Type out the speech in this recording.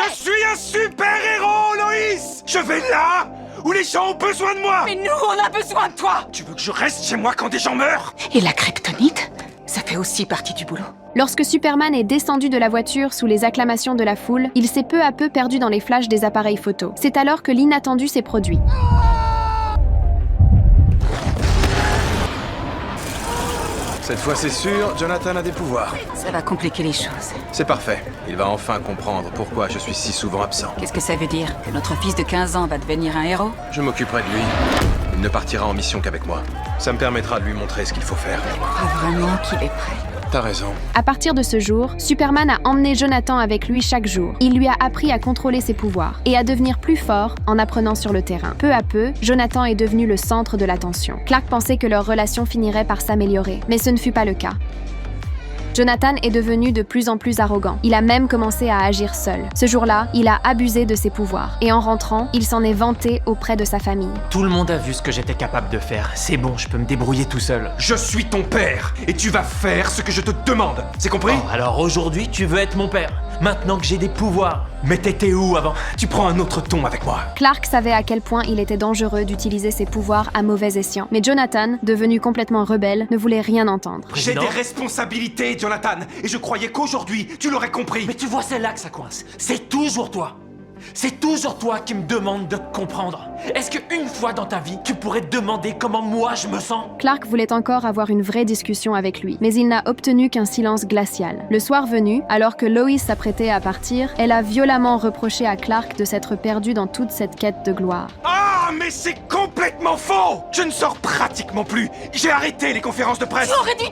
Je suis un super-héros, Loïs! Je vais là où les gens ont besoin de moi! Mais nous, on a besoin de toi! Tu veux que je reste chez moi quand des gens meurent? Et la kryptonite? Ça fait aussi partie du boulot. Lorsque Superman est descendu de la voiture sous les acclamations de la foule, il s'est peu à peu perdu dans les flashs des appareils photo. C'est alors que l'inattendu s'est produit. Cette fois, c'est sûr, Jonathan a des pouvoirs. Ça va compliquer les choses. C'est parfait. Il va enfin comprendre pourquoi je suis si souvent absent. Qu'est-ce que ça veut dire? Que notre fils de 15 ans va devenir un héros? Je m'occuperai de lui. Il ne partira en mission qu'avec moi. Ça me permettra de lui montrer ce qu'il faut faire. Tu crois vraiment qu'il est prêt? T'as raison. À partir de ce jour, Superman a emmené Jonathan avec lui chaque jour. Il lui a appris à contrôler ses pouvoirs et à devenir plus fort en apprenant sur le terrain. Peu à peu, Jonathan est devenu le centre de l'attention. Clark pensait que leur relation finirait par s'améliorer, mais ce ne fut pas le cas. Jonathan est devenu de plus en plus arrogant. Il a même commencé à agir seul. Ce jour-là, il a abusé de ses pouvoirs. Et en rentrant, il s'en est vanté auprès de sa famille. Tout le monde a vu ce que j'étais capable de faire. C'est bon, je peux me débrouiller tout seul. Je suis ton père, et tu vas faire ce que je te demande. C'est compris? Oh, alors aujourd'hui, tu veux être mon père. Maintenant que j'ai des pouvoirs. Mais t'étais où avant? Tu prends un autre ton avec moi. Clark savait à quel point il était dangereux d'utiliser ses pouvoirs à mauvais escient. Mais Jonathan, devenu complètement rebelle, ne voulait rien entendre. J'ai Président? des responsabilités, Jonathan, et je croyais qu'aujourd'hui, tu l'aurais compris. Mais tu vois, c'est là que ça coince. C'est toujours toi. C'est toujours toi qui me demande de comprendre. Est-ce qu'une fois dans ta vie, tu pourrais te demander comment moi je me sens? Clark voulait encore avoir une vraie discussion avec lui, mais il n'a obtenu qu'un silence glacial. Le soir venu, alors que Lois s'apprêtait à partir, elle a violemment reproché à Clark de s'être perdu dans toute cette quête de gloire. Ah, mais c'est complètement faux! Je ne sors pratiquement plus. J'ai arrêté les conférences de presse. J'aurais dû